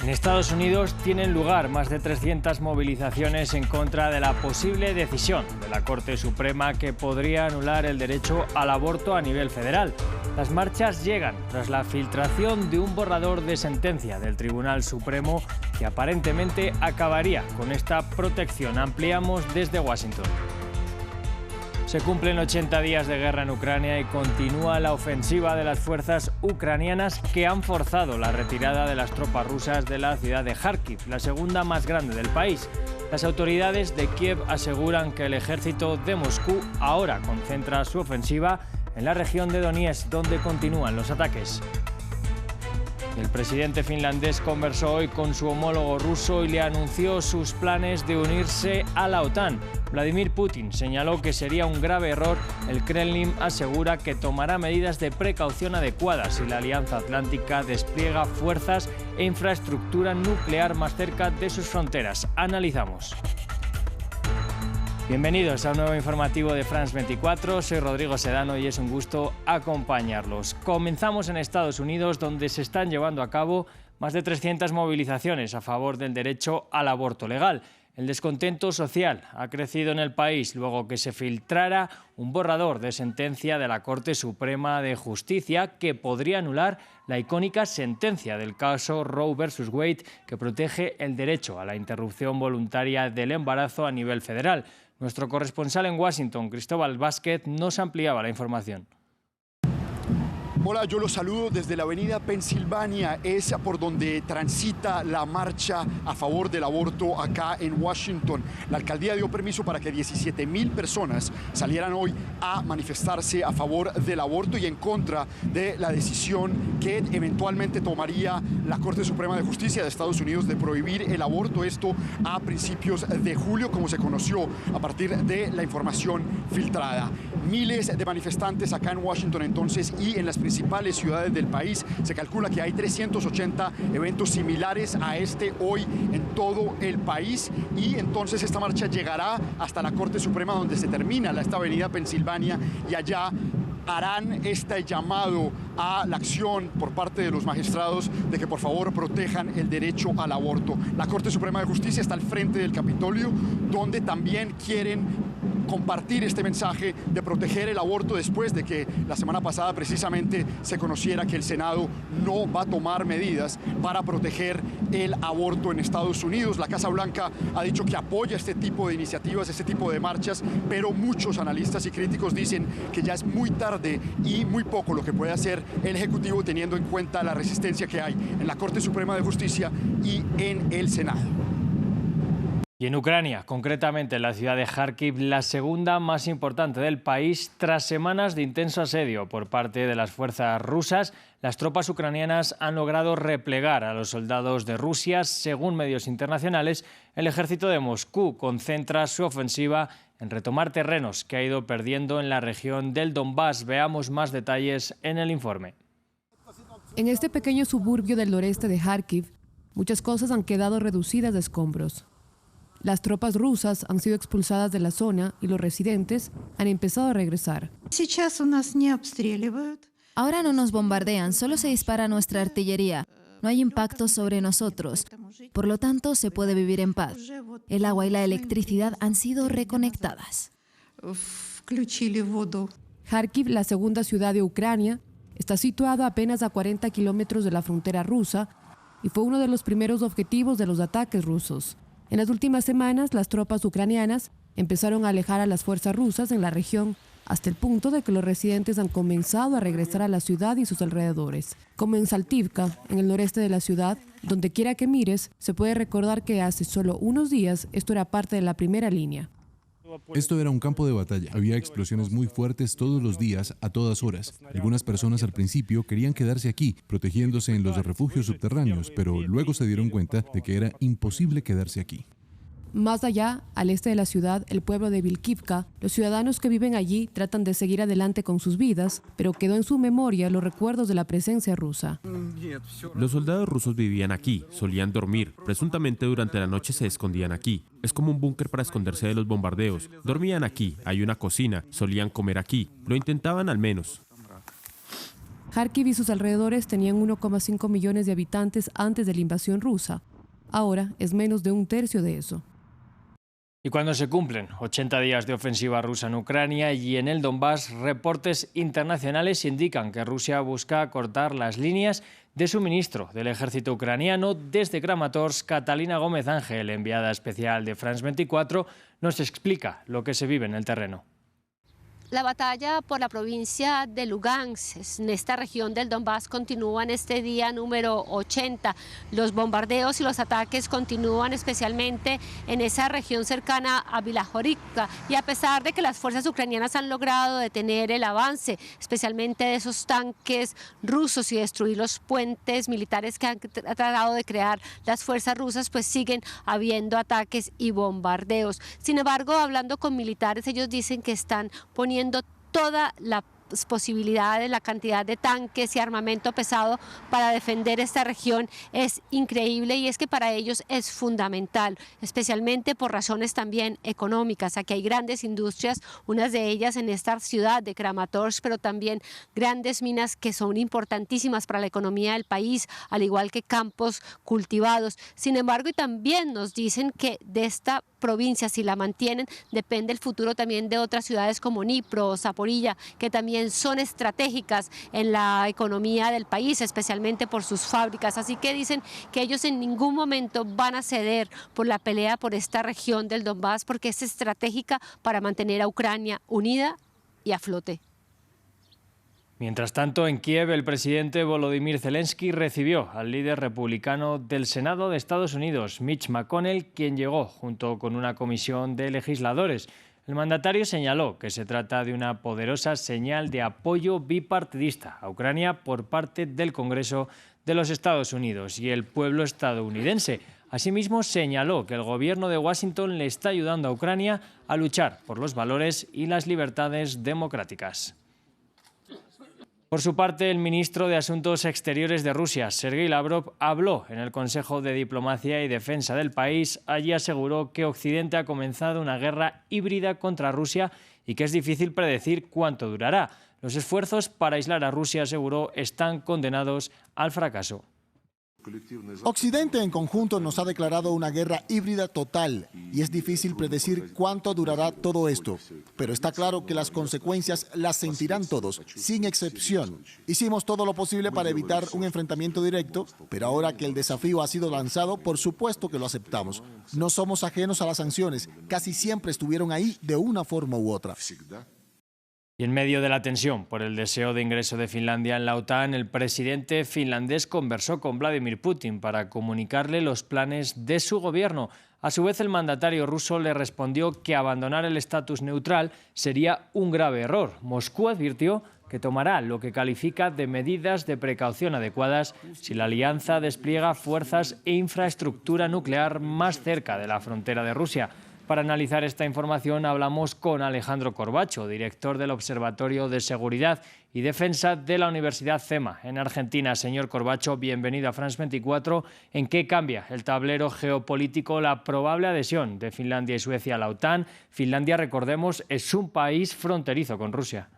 En Estados Unidos tienen lugar más de 300 movilizaciones en contra de la posible decisión de la Corte Suprema que podría anular el derecho al aborto a nivel federal. Las marchas llegan tras la filtración de un borrador de sentencia del Tribunal Supremo que aparentemente acabaría con esta protección. Ampliamos desde Washington. Se cumplen 80 días de guerra en Ucrania y continúa la ofensiva de las fuerzas ucranianas que han forzado la retirada de las tropas rusas de la ciudad de Kharkiv, la segunda más grande del país. Las autoridades de Kiev aseguran que el ejército de Moscú ahora concentra su ofensiva en la región de Donetsk, donde continúan los ataques. El presidente finlandés conversó hoy con su homólogo ruso y le anunció sus planes de unirse a la OTAN. Vladimir Putin señaló que sería un grave error. El Kremlin asegura que tomará medidas de precaución adecuadas si la Alianza Atlántica despliega fuerzas e infraestructura nuclear más cerca de sus fronteras. Analizamos. Bienvenidos a un nuevo informativo de France 24, soy Rodrigo Sedano y es un gusto acompañarlos. Comenzamos en Estados Unidos, donde se están llevando a cabo más de 300 movilizaciones a favor del derecho al aborto legal. El descontento social ha crecido en el país luego que se filtrara un borrador de sentencia de la Corte Suprema de Justicia que podría anular la icónica sentencia del caso Roe vs. Wade que protege el derecho a la interrupción voluntaria del embarazo a nivel federal. Nuestro corresponsal en Washington, Cristóbal Vázquez, nos ampliaba la información. Hola, yo los saludo desde la avenida Pensilvania, es por donde transita la marcha a favor del aborto acá en Washington. La alcaldía dio permiso para que 17,000 personas salieran hoy a manifestarse a favor del aborto y en contra de la decisión que eventualmente tomaría la Corte Suprema de Justicia de Estados Unidos de prohibir el aborto, esto a principios de julio, como se conoció a partir de la información filtrada. Miles de manifestantes acá en Washington entonces y en las principales ciudades del país. Se calcula que hay 380 eventos similares a este hoy en todo el país y entonces esta marcha llegará hasta la Corte Suprema donde se termina esta avenida Pensilvania y allá harán este llamado a la acción por parte de los magistrados de que por favor protejan el derecho al aborto. La Corte Suprema de Justicia está al frente del Capitolio, donde también quieren compartir este mensaje de proteger el aborto después de que la semana pasada precisamente se conociera que el Senado no va a tomar medidas para proteger el aborto en Estados Unidos. La Casa Blanca ha dicho que apoya este tipo de iniciativas, este tipo de marchas, pero muchos analistas y críticos dicen que ya es muy tarde y muy poco lo que puede hacer el Ejecutivo teniendo en cuenta la resistencia que hay en la Corte Suprema de Justicia y en el Senado. Y en Ucrania, concretamente en la ciudad de Kharkiv, la segunda más importante del país, tras semanas de intenso asedio por parte de las fuerzas rusas, las tropas ucranianas han logrado replegar a los soldados de Rusia. Según medios internacionales, el ejército de Moscú concentra su ofensiva en retomar terrenos que ha ido perdiendo en la región del Donbass. Veamos más detalles en el informe. En este pequeño suburbio del noreste de Kharkiv, muchas cosas han quedado reducidas a escombros. Las tropas rusas han sido expulsadas de la zona y los residentes han empezado a regresar. Ahora no nos bombardean, solo se dispara nuestra artillería. No hay impacto sobre nosotros. Por lo tanto, se puede vivir en paz. El agua y la electricidad han sido reconectadas. Kharkiv, la segunda ciudad de Ucrania, está situada apenas a 40 kilómetros de la frontera rusa y fue uno de los primeros objetivos de los ataques rusos. En las últimas semanas, las tropas ucranianas empezaron a alejar a las fuerzas rusas en la región hasta el punto de que los residentes han comenzado a regresar a la ciudad y sus alrededores. Como en Saltivka, en el noreste de la ciudad, donde quiera que mires, se puede recordar que hace solo unos días esto era parte de la primera línea. Esto era un campo de batalla. Había explosiones muy fuertes todos los días, a todas horas. Algunas personas al principio querían quedarse aquí, protegiéndose en los refugios subterráneos, pero luego se dieron cuenta de que era imposible quedarse aquí. Más allá, al este de la ciudad, el pueblo de Vilkivka, los ciudadanos que viven allí tratan de seguir adelante con sus vidas, pero quedó en su memoria los recuerdos de la presencia rusa. Los soldados rusos vivían aquí, solían dormir. Presuntamente durante la noche se escondían aquí. Es como un búnker para esconderse de los bombardeos. Dormían aquí, hay una cocina, solían comer aquí. Lo intentaban al menos. Kharkiv y sus alrededores tenían 1,5 millones de habitantes antes de la invasión rusa. Ahora es menos de un tercio de eso. Y cuando se cumplen 80 días de ofensiva rusa en Ucrania y en el Donbass, reportes internacionales indican que Rusia busca cortar las líneas de suministro del ejército ucraniano. Desde Kramatorsk, Catalina Gómez Ángel, enviada especial de France 24, nos explica lo que se vive en el terreno. La batalla por la provincia de Lugansk, en esta región del Donbass, continúa en este día número 80. Los bombardeos y los ataques continúan especialmente en esa región cercana a Bilahorivka. Y a pesar de que las fuerzas ucranianas han logrado detener el avance, especialmente de esos tanques rusos, y destruir los puentes militares que han tratado de crear las fuerzas rusas, pues siguen habiendo ataques y bombardeos. Sin embargo, hablando con militares, ellos dicen que están poniendo todas las posibilidades, la cantidad de tanques y armamento pesado para defender esta región es increíble, y es que para ellos es fundamental, especialmente por razones también económicas. Aquí hay grandes industrias, unas de ellas en esta ciudad de Kramatorsk, pero también grandes minas que son importantísimas para la economía del país, al igual que campos cultivados. Sin embargo, y también nos dicen que de esta provincia, si la mantienen, depende el futuro también de otras ciudades como Dnipro o Zaporilla, que también son estratégicas en la economía del país, especialmente por sus fábricas. Así que dicen que ellos en ningún momento van a ceder por la pelea por esta región del Donbass, porque es estratégica para mantener a Ucrania unida y a flote. Mientras tanto, en Kiev, el presidente Volodymyr Zelensky recibió al líder republicano del Senado de Estados Unidos, Mitch McConnell, quien llegó junto con una comisión de legisladores. El mandatario señaló que se trata de una poderosa señal de apoyo bipartidista a Ucrania por parte del Congreso de los Estados Unidos y el pueblo estadounidense. Asimismo, señaló que el gobierno de Washington le está ayudando a Ucrania a luchar por los valores y las libertades democráticas. Por su parte, el ministro de Asuntos Exteriores de Rusia, Sergei Lavrov, habló en el Consejo de Diplomacia y Defensa del país. Allí aseguró que Occidente ha comenzado una guerra híbrida contra Rusia y que es difícil predecir cuánto durará. Los esfuerzos para aislar a Rusia, aseguró, están condenados al fracaso. Occidente en conjunto nos ha declarado una guerra híbrida total y es difícil predecir cuánto durará todo esto. Pero está claro que las consecuencias las sentirán todos, sin excepción. Hicimos todo lo posible para evitar un enfrentamiento directo, pero ahora que el desafío ha sido lanzado, por supuesto que lo aceptamos. No somos ajenos a las sanciones, casi siempre estuvieron ahí de una forma u otra. Y en medio de la tensión por el deseo de ingreso de Finlandia en la OTAN, el presidente finlandés conversó con Vladimir Putin para comunicarle los planes de su gobierno. A su vez, el mandatario ruso le respondió que abandonar el estatus neutral sería un grave error. Moscú advirtió que tomará lo que califica de medidas de precaución adecuadas si la alianza despliega fuerzas e infraestructura nuclear más cerca de la frontera de Rusia. Para analizar esta información hablamos con Alejandro Corbacho, director del Observatorio de Seguridad y Defensa de la Universidad CEMA en Argentina. Señor Corbacho, bienvenido a France 24. ¿En qué cambia el tablero geopolítico la probable adhesión de Finlandia y Suecia a la OTAN? Finlandia, recordemos, es un país fronterizo con Rusia.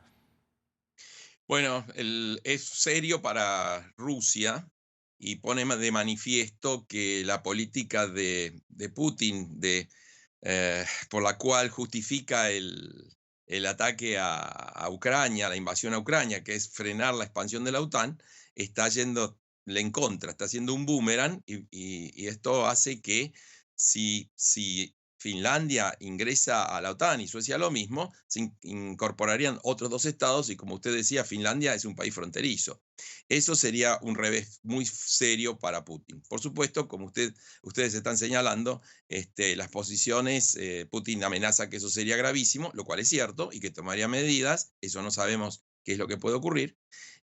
Bueno, es serio para Rusia y pone de manifiesto que la política de Putin por la cual justifica el ataque a Ucrania, la invasión a Ucrania, que es frenar la expansión de la OTAN, está yéndole en contra, está haciendo un boomerang y esto hace que si Finlandia ingresa a la OTAN y Suecia lo mismo, se incorporarían otros dos estados y, como usted decía, Finlandia es un país fronterizo. Eso sería un revés muy serio para Putin. Por supuesto, como ustedes están señalando, las posiciones, Putin amenaza que eso sería gravísimo, lo cual es cierto, y que tomaría medidas. Eso no sabemos qué es lo que puede ocurrir.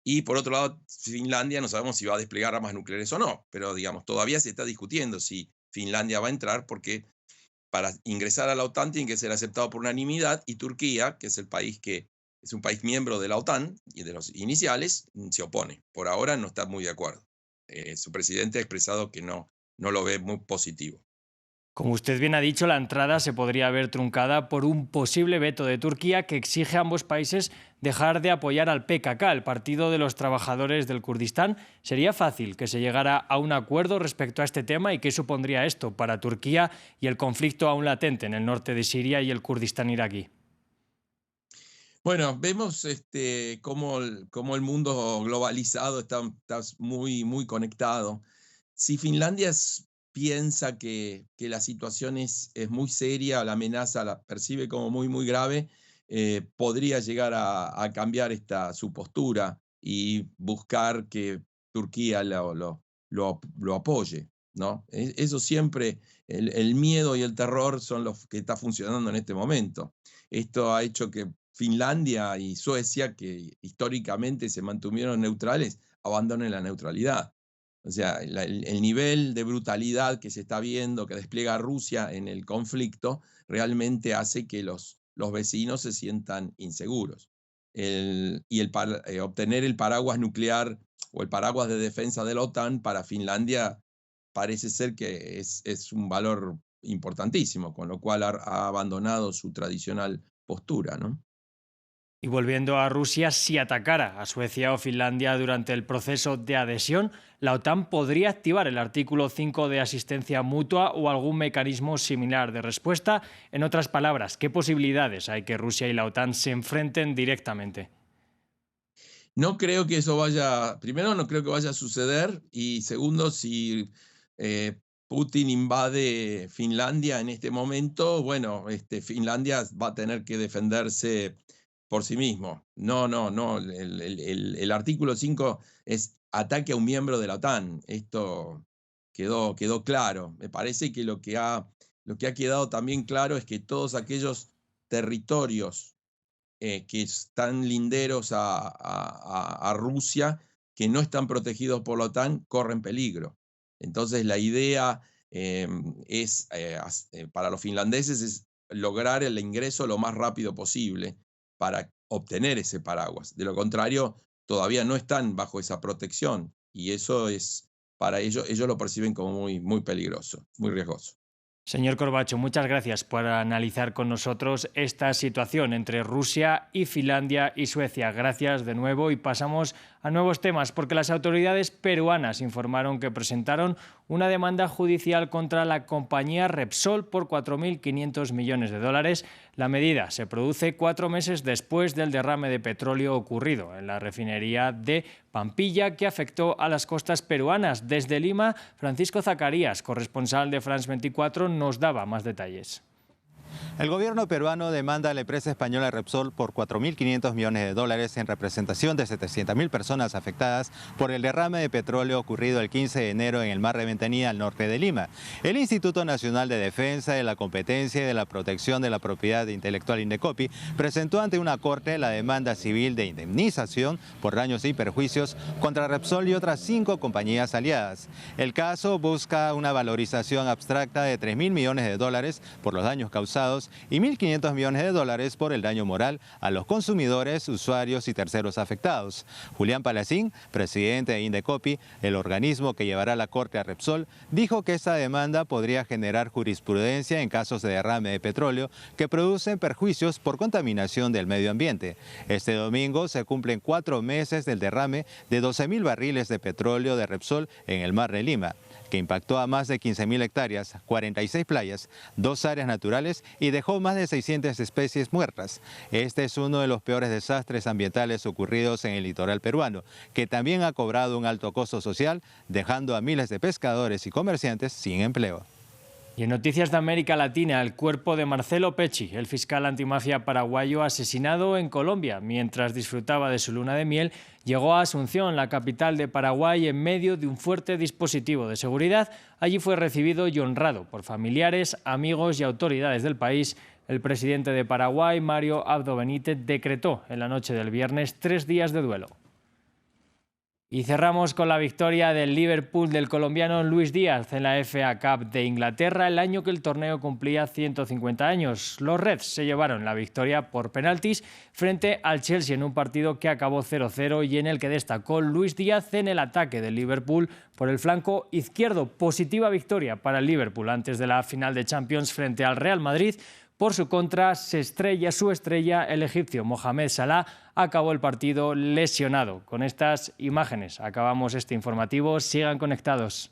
Y por otro lado, Finlandia no sabemos si va a desplegar armas nucleares o no, pero digamos, todavía se está discutiendo si Finlandia va a entrar, porque para ingresar a la OTAN tiene que ser aceptado por unanimidad, y Turquía, que es el país que es un país miembro de la OTAN y de los iniciales, se opone. Por ahora no está muy de acuerdo. Su presidente ha expresado que no lo ve muy positivo. Como usted bien ha dicho, la entrada se podría ver truncada por un posible veto de Turquía que exige a ambos países dejar de apoyar al PKK, el Partido de los Trabajadores del Kurdistán. ¿Sería fácil que se llegara a un acuerdo respecto a este tema y qué supondría esto para Turquía y el conflicto aún latente en el norte de Siria y el Kurdistán iraquí? Bueno, vemos cómo el mundo globalizado está muy, muy conectado. Si Finlandia piensa que la situación es muy seria, la amenaza la percibe como muy, muy grave, podría llegar a cambiar su postura y buscar que Turquía lo apoye, ¿no? Eso siempre, el miedo y el terror son los que está funcionando en este momento. Esto ha hecho que Finlandia y Suecia, que históricamente se mantuvieron neutrales, abandonen la neutralidad. O sea, el nivel de brutalidad que se está viendo, que despliega Rusia en el conflicto, realmente hace que los vecinos se sientan inseguros. Obtener el paraguas nuclear o el paraguas de defensa de la OTAN para Finlandia parece ser que es un valor importantísimo, con lo cual ha abandonado su tradicional postura, ¿no? Y volviendo a Rusia, si atacara a Suecia o Finlandia durante el proceso de adhesión, la OTAN podría activar el artículo 5 de asistencia mutua o algún mecanismo similar de respuesta. En otras palabras, ¿qué posibilidades hay que Rusia y la OTAN se enfrenten directamente? No creo que primero no creo que vaya a suceder, y segundo, si Putin invade Finlandia en este momento, bueno, Finlandia va a tener que defenderse por sí mismo. No, el artículo 5 es ataque a un miembro de la OTAN. Esto quedó claro. Me parece que lo que ha quedado también claro es que todos aquellos territorios que están linderos a Rusia, que no están protegidos por la OTAN, corren peligro. Entonces la idea para los finlandeses es lograr el ingreso lo más rápido posible para obtener ese paraguas. De lo contrario, todavía no están bajo esa protección, y eso es, para ellos lo perciben como muy, muy peligroso, muy riesgoso. Señor Corbacho, muchas gracias por analizar con nosotros esta situación entre Rusia y Finlandia y Suecia. Gracias de nuevo y pasamos a nuevos temas, porque las autoridades peruanas informaron que presentaron una demanda judicial contra la compañía Repsol por 4.500 millones de dólares. La medida se produce 4 meses después del derrame de petróleo ocurrido en la refinería de Pampilla, que afectó a las costas peruanas. Desde Lima, Francisco Zacarías, corresponsal de France 24, nos daba más detalles. El gobierno peruano demanda a la empresa española Repsol por 4.500 millones de dólares en representación de 700.000 personas afectadas por el derrame de petróleo ocurrido el 15 de enero en el mar de Ventanilla, al norte de Lima. El Instituto Nacional de Defensa de la Competencia y de la Protección de la Propiedad Intelectual, INDECOPI, presentó ante una corte la demanda civil de indemnización por daños y perjuicios contra Repsol y otras 5 compañías aliadas. El caso busca una valorización abstracta de 3.000 millones de dólares por los daños causados y 1.500 millones de dólares por el daño moral a los consumidores, usuarios y terceros afectados. Julián Palacín, presidente de INDECOPI, el organismo que llevará a la corte a Repsol, dijo que esta demanda podría generar jurisprudencia en casos de derrame de petróleo que producen perjuicios por contaminación del medio ambiente. Este domingo se cumplen 4 meses del derrame de 12.000 barriles de petróleo de Repsol en el mar de Lima, que impactó a más de 15.000 hectáreas, 46 playas, 2 áreas naturales y dejó más de 600 especies muertas. Este es uno de los peores desastres ambientales ocurridos en el litoral peruano, que también ha cobrado un alto costo social, dejando a miles de pescadores y comerciantes sin empleo. Y en noticias de América Latina, el cuerpo de Marcelo Pecci, el fiscal antimafia paraguayo asesinado en Colombia mientras disfrutaba de su luna de miel, llegó a Asunción, la capital de Paraguay, en medio de un fuerte dispositivo de seguridad. Allí fue recibido y honrado por familiares, amigos y autoridades del país. El presidente de Paraguay, Mario Abdo Benítez, decretó en la noche del viernes 3 días de duelo. Y cerramos con la victoria del Liverpool del colombiano Luis Díaz en la FA Cup de Inglaterra, el año que el torneo cumplía 150 años. Los Reds se llevaron la victoria por penaltis frente al Chelsea en un partido que acabó 0-0 y en el que destacó Luis Díaz en el ataque del Liverpool por el flanco izquierdo. Positiva victoria para el Liverpool antes de la final de Champions frente al Real Madrid. Por su contra, su estrella, el egipcio Mohamed Salah, acabó el partido lesionado. Con estas imágenes acabamos este informativo. Sigan conectados.